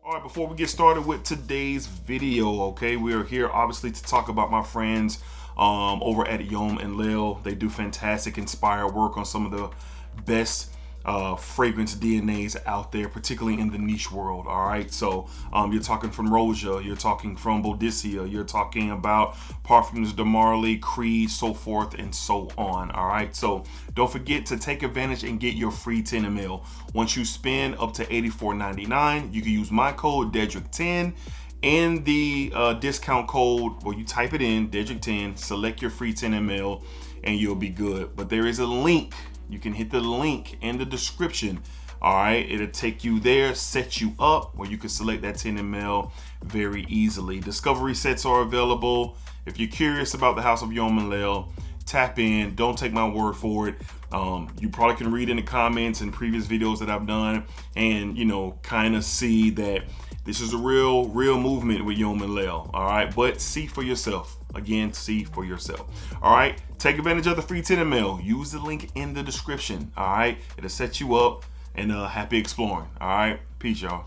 All right, before we get started with today's video, okay, we are here obviously to talk about my friends over at Yom and Layl. They do fantastic, inspired work on some of the best fragrance DNAs out there, particularly in the niche world. All right, so you're talking from Roja, you're talking from Boudicca, you're talking about Parfums de Marly, Creed, so forth and so on. All right, so don't forget to take advantage and get your free 10 ml. Once you spend up to $84.99, you can use my code DEDRICK10 and the discount code, well, you type it in, DEDRICK10, select your free 10 ml, and you'll be good. But there is a link. You can hit the link in the description. All right, it'll take you there, set you up where you can select that 10 ml very easily. Discovery sets are available. If you're curious about the House of Yom and Layl, tap in. Don't take my word for it. You probably can read in the comments and previous videos that I've done and, you know, kind of see that this is a real movement with Yom and Layl. All right, but see for yourself. Again, see for yourself. All right, take advantage of the free 10 ml. Use the link in the description. All right, it'll set you up, and happy exploring. All right, peace, y'all.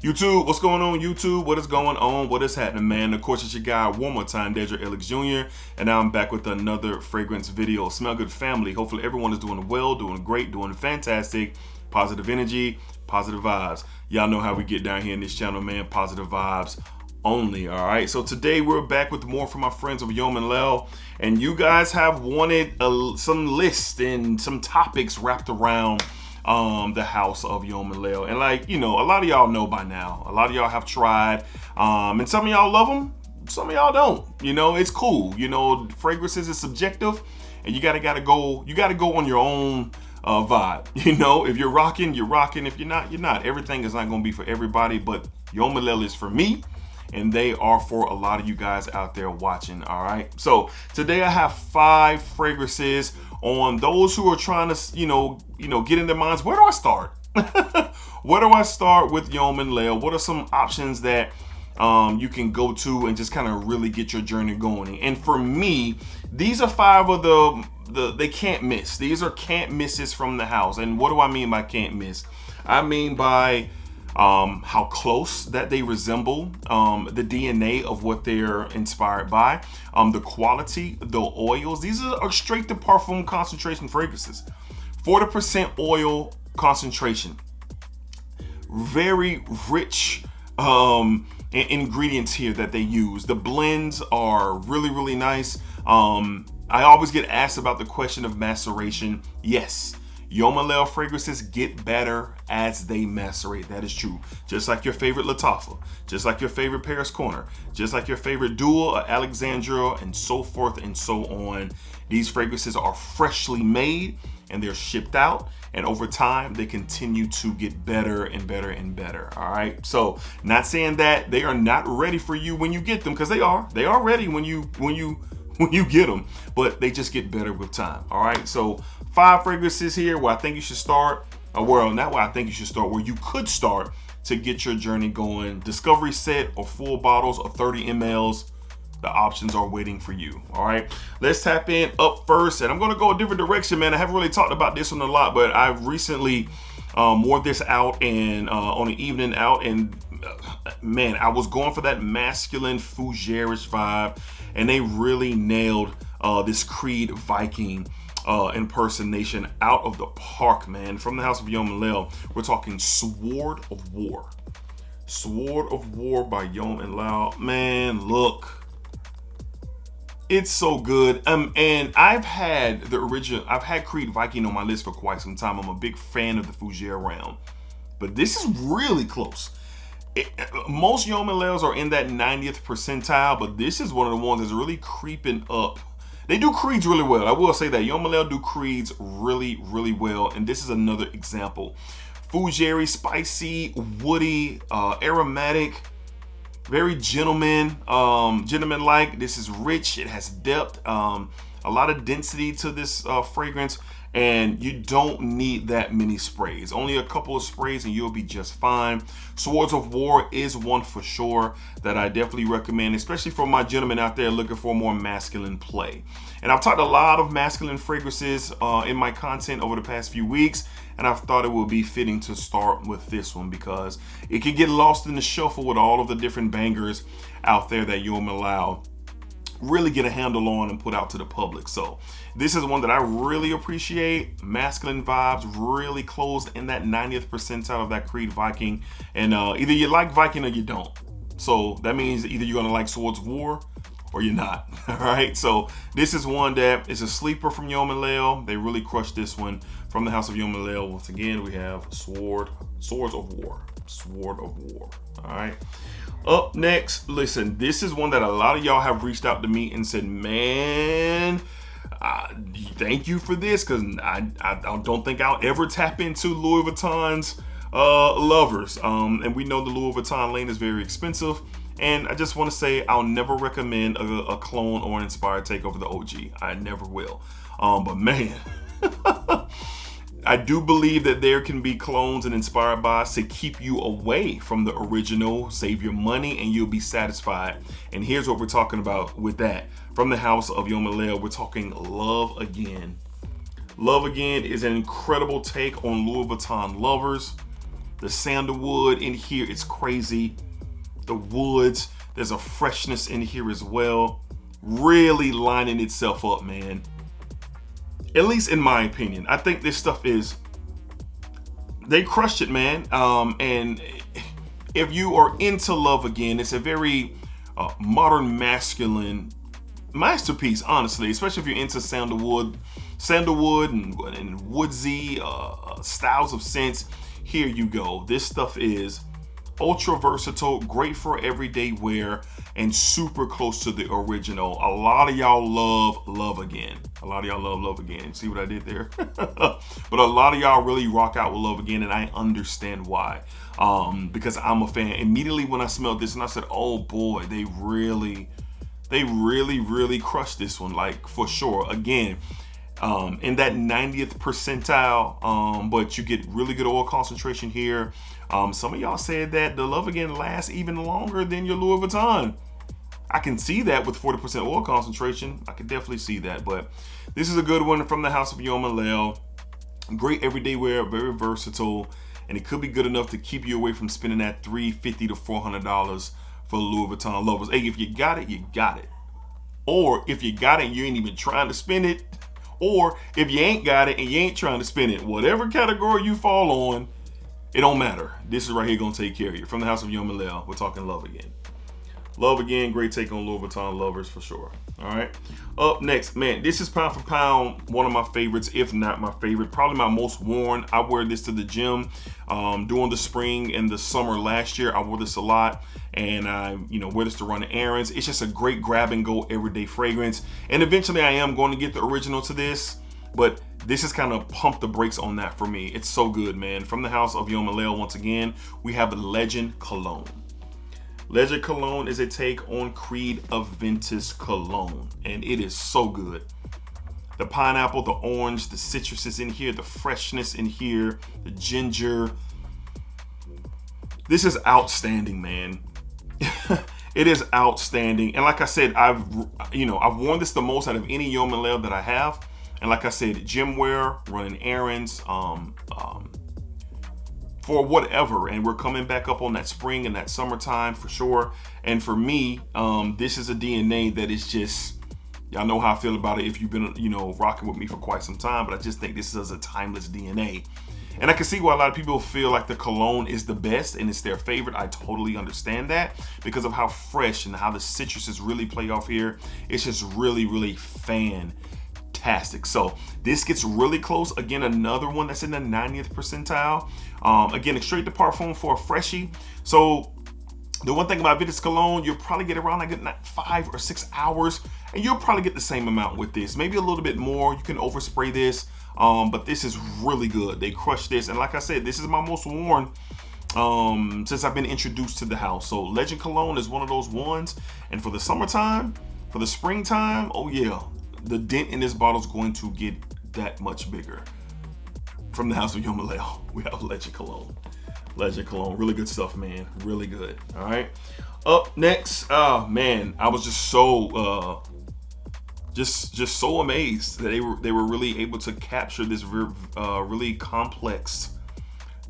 YouTube, what's going on, YouTube? What is going on? What is happening, man? Of course, it's your guy, one more time, DEDRICKHICKSJR, and now I'm back with another fragrance video. Smell good, family. Hopefully everyone is doing well, doing great, doing fantastic. Positive energy, positive vibes. Y'all know how we get down here in this channel, man. Positive vibes only. All right, so today we're back with more from my friends of Yom and Layl, and you guys have wanted some lists and some topics wrapped around the House of Yom and Layl. And like, you know, a lot of y'all know by now. A lot of y'all have tried, and some of y'all love them, some of y'all don't. You know, it's cool. You know, fragrances is subjective, and you gotta go on your own vibe. You know, if you're rocking, you're rocking. If you're not, you're not. Everything is not going to be for everybody, but Yom and Layl is for me, and they are for a lot of you guys out there watching. All right, so today I have 5 fragrances on those who are trying to, you know, get in their minds. Where do I start? Where do I start with Yom and Layl? What are some options that you can go to and just kind of really get your journey going? And for me, these are 5 of the they can't miss. These are can't misses from the house. And what do I mean by can't miss? I mean by how close that they resemble the DNA of what they're inspired by, the quality, the oils. These are straight to parfum concentration fragrances. 40% oil concentration. Very rich ingredients here that they use. The blends are really nice. I always get asked about the question of maceration. Yes, Yom and Layl fragrances get better as they macerate. That is true. Just like your favorite Lattafa, just like your favorite Paris Corner, just like your favorite Dua or Alexandra, and so forth and so on. These fragrances are freshly made and they're shipped out, and over time they continue to get better and better and better. All right, so not saying that they are not ready for you when you get them, because they are ready when you get them, but they just get better with time. All right, so 5 fragrances here where I think you should start, well, not where I think you should start, where you could start to get your journey going. Discovery set or full bottles of 30 mLs. The options are waiting for you. All right, let's tap in up first, and I'm gonna go a different direction, man. I haven't really talked about this one a lot, but I recently wore this out and on an evening out, and man, I was going for that masculine fougere-ish vibe, and they really nailed this Creed Viking impersonation out of the park, man. From the House of Yom and Layl, we're talking Sword of War. Sword of War by Yom and Layl. Man, look, it's so good. And I've had Creed Viking on my list for quite some time. I'm a big fan of the fougere round, but this is really close. Most Yom and Layls are in that 90th percentile, but this is one of the ones that's really creeping up. They do Creeds really well. I will say that Yom and Layl do Creeds really well, and this is another example. Fougere, spicy, woody, aromatic, very gentleman-like. This is rich. It has depth. a lot of density to this fragrance, and you don't need that many sprays. Only a couple of sprays and you'll be just fine. Swords of War is one for sure that I definitely recommend, especially for my gentlemen out there looking for more masculine play. And I've talked a lot of masculine fragrances in my content over the past few weeks, and I've thought it would be fitting to start with this one because it can get lost in the shuffle with all of the different bangers out there that Yo Layl really get a handle on and put out to the public. So this is one that I really appreciate. Masculine vibes, really close in that 90th percentile of that Creed Viking. And either you like Viking or you don't. So that means either you're gonna like Swords of War or you're not. All right, so this is one that is a sleeper from Yo Layl. They really crushed this one from the house of Yo Layl. Once again, we have Swords of War. Sword of War. All right. Up next, listen, this is one that a lot of y'all have reached out to me and said, man, thank you for this, because I don't think I'll ever tap into Louis Vuitton's lovers. And we know the Louis Vuitton lane is very expensive. And I just want to say I'll never recommend a clone or an inspired take over the OG. I never will. But man, I do believe that there can be clones and inspired buys to keep you away from the original, save your money, and you'll be satisfied. And here's what we're talking about with that. From the house of Yo Layl, we're talking Love Again. Love Again is an incredible take on Louis Vuitton lovers. The sandalwood in here is crazy. The woods, there's a freshness in here as well. Really lining itself up, man. At least in my opinion. I think this stuff they crushed it, man. And if you are into Love Again, it's a very modern masculine masterpiece, honestly, especially if you're into sandalwood and woodsy styles of scents. Here you go. This stuff is ultra versatile, great for everyday wear, and super close to the original. A lot of y'all love Love Again. A lot of y'all love Love Again. See what I did there? But a lot of y'all really rock out with Love Again, and I understand why. Because I'm a fan. Immediately when I smelled this, and I said, oh boy, they really crushed this one, like for sure. Again, in that 90th percentile, but you get really good oil concentration here. Some of y'all said that the Love Again lasts even longer than your Louis Vuitton. I can see that with 40% oil concentration. I can definitely see that, but this is a good one from the house of Yo Layl. Great everyday wear, very versatile, and it could be good enough to keep you away from spending that $350 to $400 for Louis Vuitton lovers. Hey, if you got it, you got it. Or if you got it and you ain't even trying to spend it, or if you ain't got it and you ain't trying to spend it, whatever category you fall on, it don't matter. This is right here gonna take care of you. From the house of Yo Layl, we're talking Love Again. Love Again, great take on Louis Vuitton lovers for sure. All right. Up next, man, this is pound for pound one of my favorites, if not my favorite, probably my most worn. I wear this to the gym during the spring and the summer last year. I wore this a lot, and I wear this to run errands. It's just a great grab and go everyday fragrance. And eventually I am going to get the original to this, but this is kind of pump the brakes on that for me. It's so good, man. From the house of Yo Layl, once again, we have Legend Cologne. Legend Cologne is a take on Creed Aventus Cologne, and it is so good. The pineapple, the orange, the citrus is in here, the freshness in here, the ginger. This is outstanding, man. It is outstanding. And like I said, I've worn this the most out of any Yo Layl that I have. And like I said, gym wear, running errands, for whatever, and we're coming back up on that spring and that summertime for sure. And for me, this is a DNA that is just, y'all know how I feel about it if you've been rocking with me for quite some time, but I just think this is a timeless DNA. And I can see why a lot of people feel like the cologne is the best and it's their favorite. I totally understand that because of how fresh and how the citruses really play off here. It's just really fantastic. So this gets really close. Again, another one that's in the 90th percentile. Again, a straight to parfum for a freshie. So the one thing about Aventus Cologne, you'll probably get around like 5 or 6 hours, and you'll probably get the same amount with this, maybe a little bit more. You can overspray this, but this is really good. They crushed this, and like I said, this is my most worn since I've been introduced to the house. So Legend Cologne is one of those ones, and for the summertime, for the springtime, oh yeah, the dent in this bottle is going to get that much bigger. From the house of Yoma Layl, we have Legend Cologne. Legend Cologne, really good stuff, man. Really good. All right. Up next, man, I was just so just so amazed that they were really able to capture this really complex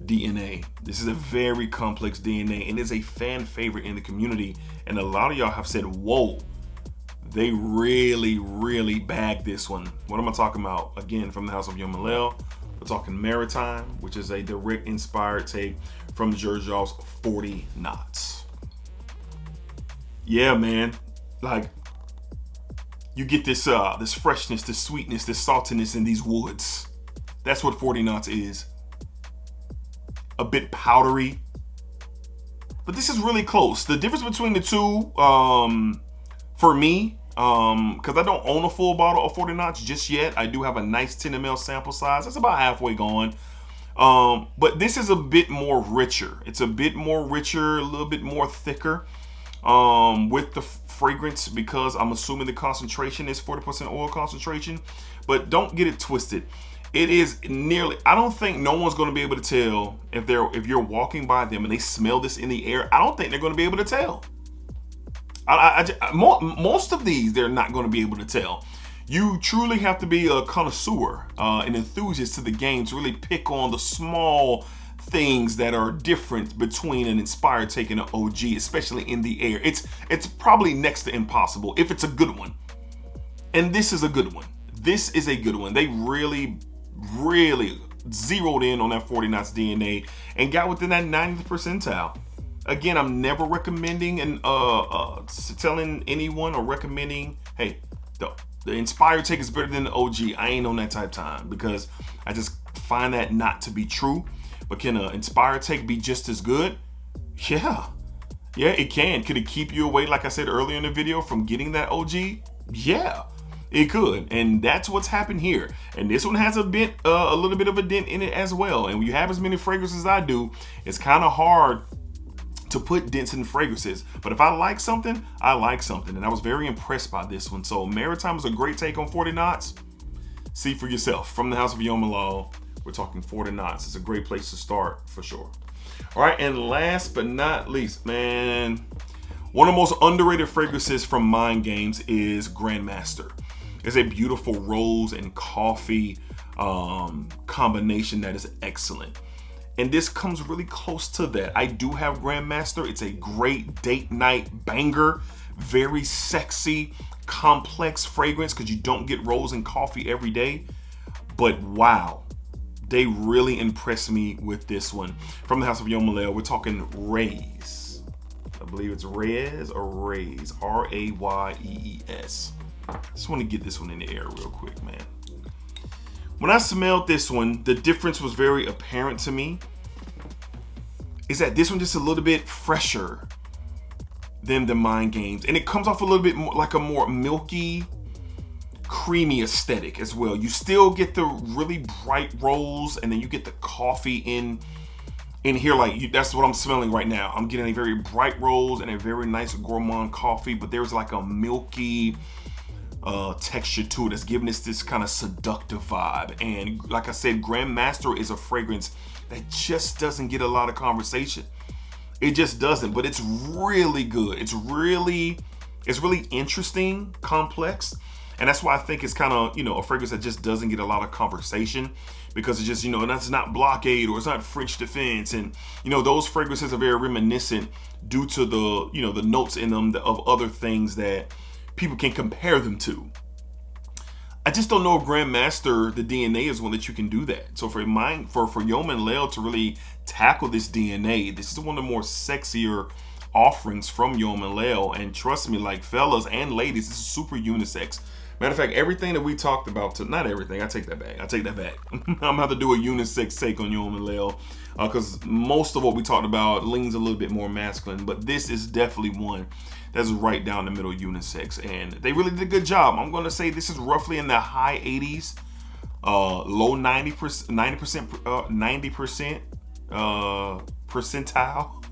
DNA. This is a very complex DNA and is a fan favorite in the community. And a lot of y'all have said, whoa, they really bagged this one. What am I talking about? Again, from the house of Yoma Layl, we're talking Maritime, which is a direct inspired take from Jersey's 40 knots. Yeah, man, like you get this this freshness, this sweetness, this saltiness in these woods. That's what 40 knots is. A bit powdery, but this is really close. The difference between the two, for me, because I don't own a full bottle of 40 knots just yet. I do have a nice 10 ml sample size. That's about halfway gone. But this is a bit more richer. It's a bit more richer, a little bit more thicker with the fragrance, because I'm assuming the concentration is 40% oil concentration. But don't get it twisted. It is nearly, I don't think no one's going to be able to tell if you're walking by them and they smell this in the air. I don't think they're going to be able to tell. Most of these, they're not going to be able to tell. You truly have to be a connoisseur, an enthusiast to the game to really pick on the small things that are different between an inspired take and an OG, especially in the air. It's probably next to impossible if it's a good one. And this is a good one. This is a good one. They really zeroed in on that 40 knots DNA and got within that 90th percentile. Again, I'm never recommending and telling anyone or recommending, hey, the inspired take is better than the OG. I ain't on that type time, because I just find that not to be true. But can an inspired take be just as good? Yeah, it can. Could it keep you away, like I said earlier in the video, from getting that OG? Yeah, it could. And that's what's happened here. And this one has a little bit of a dent in it as well. And when you have as many fragrances as I do, it's kind of hard to put dents in fragrances. But if I like something, I like something. And I was very impressed by this one. So Maritime is a great take on 40 knots. See for yourself. From the house of Yoma Layl, we're talking 40 knots. It's a great place to start for sure. All right, and last but not least, man, one of the most underrated fragrances from Mind Games is Grandmaster. It's a beautiful rose and coffee combination that is excellent. And this comes really close to that. I do have Grandmaster. It's a great date night banger. Very sexy, complex fragrance, because you don't get rose and coffee every day. But wow, they really impressed me with this one. From the house of Yoma Layl, we're talking Rayees. I believe it's Rayees or Rayees, R-A-Y-E-E-S. Just want to get this one in the air real quick, man. When I smelled this one, the difference was very apparent to me. Is that this one just a little bit fresher than the Mind Games. And it comes off a little bit more like a more milky, creamy aesthetic as well. You still get the really bright rose, and then you get the coffee in here. Like that's what I'm smelling right now. I'm getting a very bright rose and a very nice gourmand coffee, but there's like a milky texture to it that's giving us this kind of seductive vibe. And like I said, Grandmaster is a fragrance that just doesn't get a lot of conversation. It just doesn't, but it's really good. It's really interesting, complex. And that's why I think it's kind of, a fragrance that just doesn't get a lot of conversation, because it's just, that's not Blockade or it's not French Defense. And, those fragrances are very reminiscent due to the, the notes in them of other things that people can compare them to. I just don't know if Grandmaster, the DNA, is one that you can do that. So for Yoma and Layl to really tackle this DNA, this is one of the more sexier offerings from Yoma and Layl. And trust me, like fellas and ladies, this is super unisex. Matter of fact, everything that we talked about, not everything, I take that back. I'm gonna have to do a unisex take on Yoma and Layl, because most of what we talked about leans a little bit more masculine, but this is definitely one that's right down the middle unisex, and they really did a good job. I'm gonna say this is roughly in the high 80s, low 90% percentile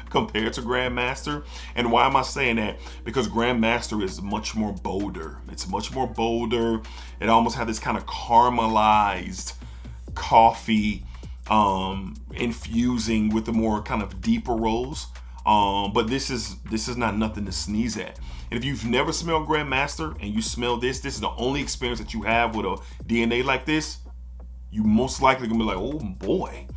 compared to Grandmaster. And why am I saying that? Because Grandmaster is much more bolder. It's much more bolder. It almost had this kind of caramelized coffee infusing with the more kind of deeper rolls. But this is not nothing to sneeze at. And if you've never smelled Grandmaster and you smell this is the only experience that you have with a DNA like this, you most likely gonna be like, oh boy,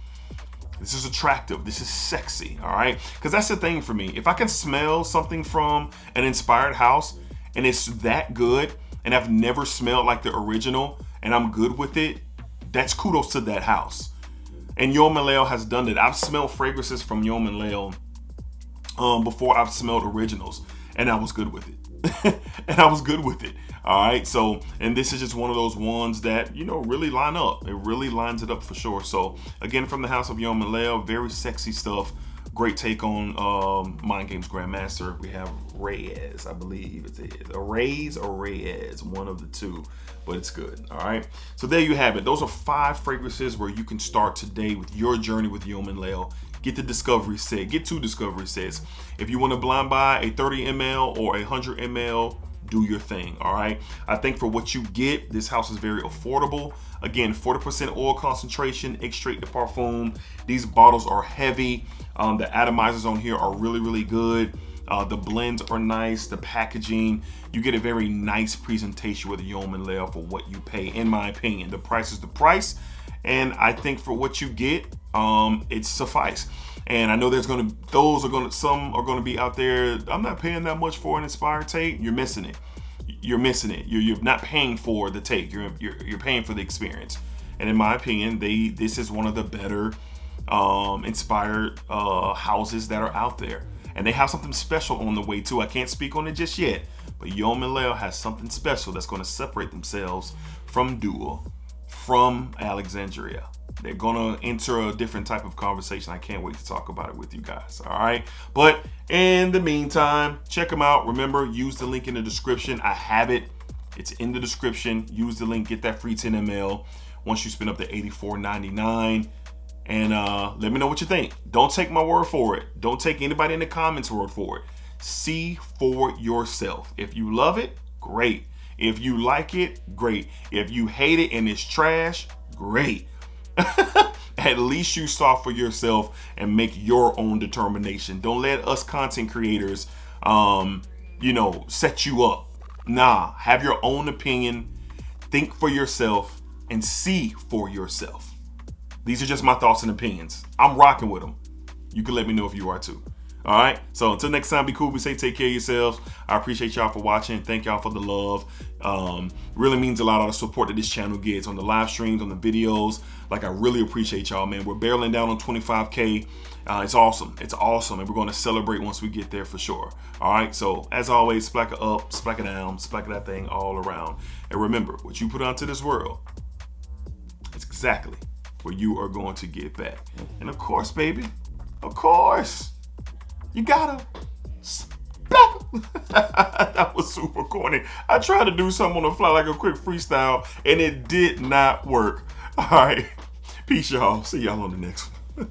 this is attractive, this is sexy, all right? Because that's the thing for me. If I can smell something from an inspired house and it's that good, and I've never smelled like the original, and I'm good with it, that's kudos to that house. And Yeoman Layl has done it. I've smelled fragrances from Yeoman Layl before I've smelled originals, and I was good with it. And I was good with it. All right. So, and this is just one of those ones that, you know, really line up. It really lines it up for sure. So again, from the house of Yeoman Layl, very sexy stuff. Great take on Mind Games Grandmaster. We have Rayees, I believe it is. Rayees or Rayees, one of the two, but it's good. All right. So there you have it. Those are 5 fragrances where you can start today with your journey with Yeoman Layl. Get the discovery set. Get 2 discovery sets. If you want to blind buy a 30 ml or a 100 ml, do your thing. All right. I think for what you get, this house is very affordable. Again, 40% oil concentration, extrait de parfum. These bottles are heavy. The atomizers on here are really, really good. The blends are nice. The packaging, you get a very nice presentation with Yeoman Layl for what you pay. In my opinion, the price is the price, and I think for what you get, it's suffice. And I know some are gonna be out there. I'm not paying that much for an inspired take. You're missing it. You're missing it. You're not paying for the take. You're paying for the experience. And in my opinion, this is one of the better inspired houses that are out there. And they have something special on the way too. I can't speak on it just yet, but Yeoman Layl has something special that's going to separate themselves from Dual, from Alexandria. They're going to enter a different type of conversation. I can't wait to talk about it with you guys. All right. But in the meantime, check them out. Remember, use the link in the description. I have it. It's in the description. Use the link. Get that free 10 ml once you spend up to $84.99. And let me know what you think. Don't take my word for it. Don't take anybody in the comments word for it. See for yourself. If you love it, great. If you like it, great. If you hate it and it's trash, great. At least you saw for yourself and make your own determination. Don't let us content creators, set you up. Nah, have your own opinion. Think for yourself and see for yourself. These are just my thoughts and opinions. I'm rocking with them. You can let me know if you are too. All right. So until next time, be cool, be safe, take care of yourselves. I appreciate y'all for watching. Thank y'all for the love. Really means a lot of the support that this channel gets on the live streams, on the videos. Like, I really appreciate y'all, man. We're barreling down on 25K. It's awesome. It's awesome. And we're going to celebrate once we get there for sure. All right. So as always, splack it up, splack it down, splack that thing all around. And remember, what you put onto this world, it's exactly where you are going to get back. And of course, baby, of course, you gotta splack. That was super corny. I tried to do something on the fly, like a quick freestyle, and it did not work. All right, peace, y'all. See y'all on the next one.